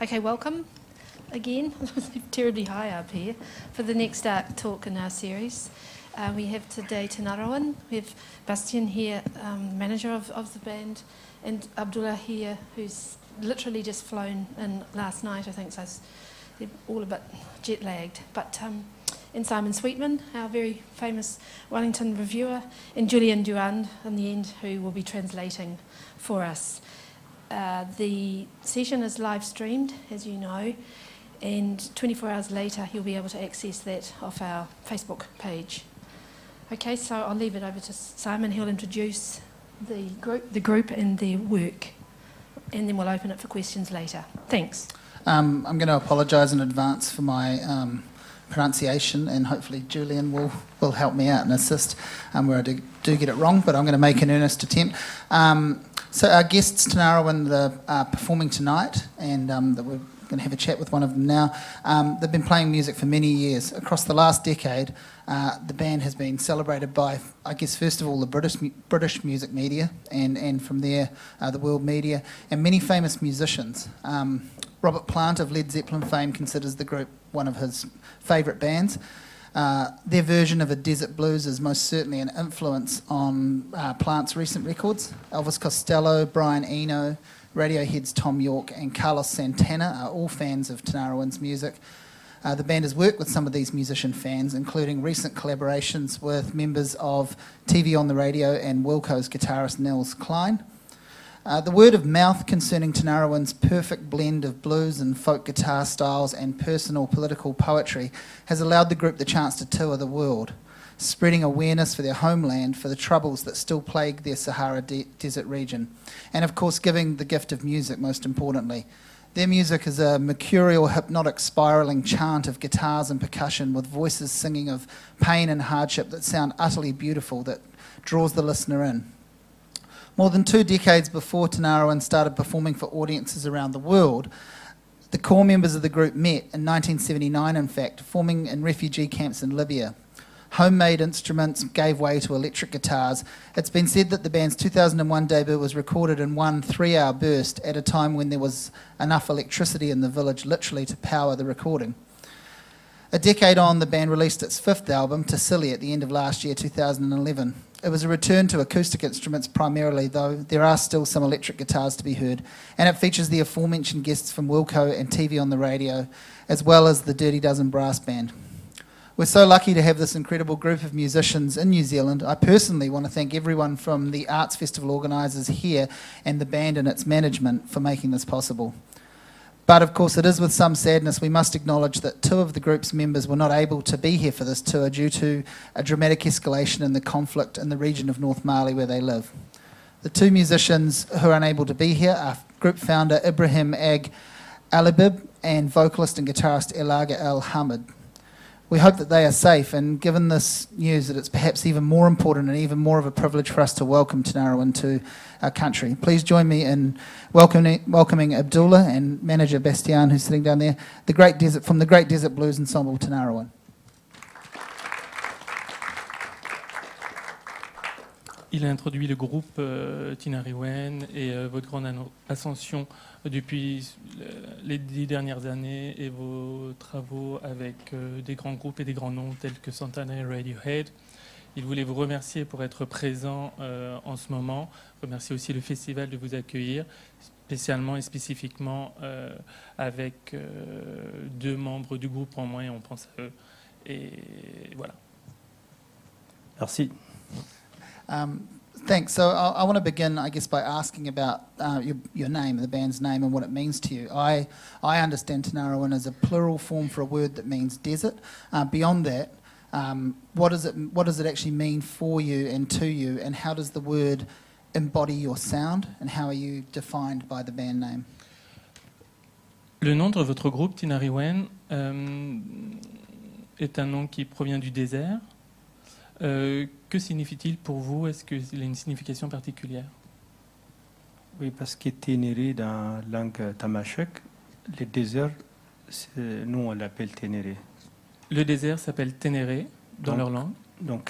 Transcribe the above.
Okay, welcome again. Terribly high up here for the next talk in our series. We have today Tinariwen. We have Bastian here, manager of the band, and Abdullah here, who's literally just flown in last night, I think, so they're all a bit jet lagged. But and Simon Sweetman, our very famous Wellington reviewer, and Julian Durand in the end, who will be translating for us. The session is live streamed, as you know, and 24 hours later you'll be able to access that off our Facebook page. Okay, so I'll leave it over to Simon. He'll introduce the group and their work, and then we'll open it for questions later. Thanks. I'm going to apologise in advance for my pronunciation, and hopefully Julian will help me out and assist where I do get it wrong, but I'm going to make an earnest attempt. So our guests, Tinariwen, are performing tonight, and that we're going to have a chat with one of them now. They've been playing music for many years. Across the last decade, the band has been celebrated by, I guess, first of all, the British music media, and from there, the world media, and many famous musicians. Robert Plant of Led Zeppelin fame considers the group one of his favourite bands. Their version of a desert blues is most certainly an influence on Plant's recent records. Elvis Costello, Brian Eno, Radiohead's Tom York and Carlos Santana are all fans of Tinariwen's music. The band has worked with some of these musician fans, including recent collaborations with members of TV on the Radio and Wilco's guitarist Nils Klein. The word of mouth concerning Tinariwen's perfect blend of blues and folk guitar styles and personal political poetry has allowed the group the chance to tour the world, spreading awareness for their homeland, for the troubles that still plague their Sahara Desert region, and of course giving the gift of music most importantly. Their music is a mercurial, hypnotic, spiralling chant of guitars and percussion with voices singing of pain and hardship that sound utterly beautiful, that draws the listener in. More than 2 decades before Tinariwen started performing for audiences around the world, the core members of the group met in 1979, in fact, forming in refugee camps in Libya. Homemade instruments gave way to electric guitars. It's been said that the band's 2001 debut was recorded in one 3-hour burst at a time when there was enough electricity in the village literally to power the recording. A decade on, the band released its 5th album, Tassili, at the end of last year, 2011. It was a return to acoustic instruments primarily, though there are still some electric guitars to be heard, and it features the aforementioned guests from Wilco and TV on the Radio, as well as the Dirty Dozen Brass Band. We're so lucky to have this incredible group of musicians in New Zealand. I personally want to thank everyone from the Arts Festival organisers here and the band and its management for making this possible. But of course it is with some sadness we must acknowledge that 2 of the group's members were not able to be here for this tour due to a dramatic escalation in the conflict in the region of North Mali where they live. The 2 musicians who are unable to be here are group founder Ibrahim Ag Alibib and vocalist and guitarist Elaga El Hamid. We hope that they are safe, and given this news that it's perhaps even more important and even more of a privilege for us to welcome Tinariwen to our country. Please join me in welcoming Abdullah and manager Bastian, who's sitting down there, from the Great Desert Blues Ensemble Tinariwen. Il a introduit le groupe Tinariwen et votre grande ascension depuis les 10 dernières années et vos travaux avec des grands groupes et des grands noms tels que Santana et Radiohead. Il voulait vous remercier pour être présent en ce moment, remercier aussi le festival de vous accueillir, spécialement et spécifiquement avec 2 membres du groupe en moins, et on pense à eux. Et voilà. Merci. Thanks. So I want to begin, I guess, by asking about your name, the band's name, and what it means to you. I understand Tinariwen as a plural form for a word that means desert. Beyond that, what does it actually mean for you and to you, and how does the word embody your sound, and how are you defined by the band name? Le nom de votre groupe, Tinariwen, est un nom qui provient du désert. Que signifie-t-il pour vous? Est-ce qu'il a une signification particulière? Oui, parce que Ténéré, dans la langue tamashek, le désert, nous on l'appelle Ténéré. Le désert s'appelle Ténéré dans leur langue. Donc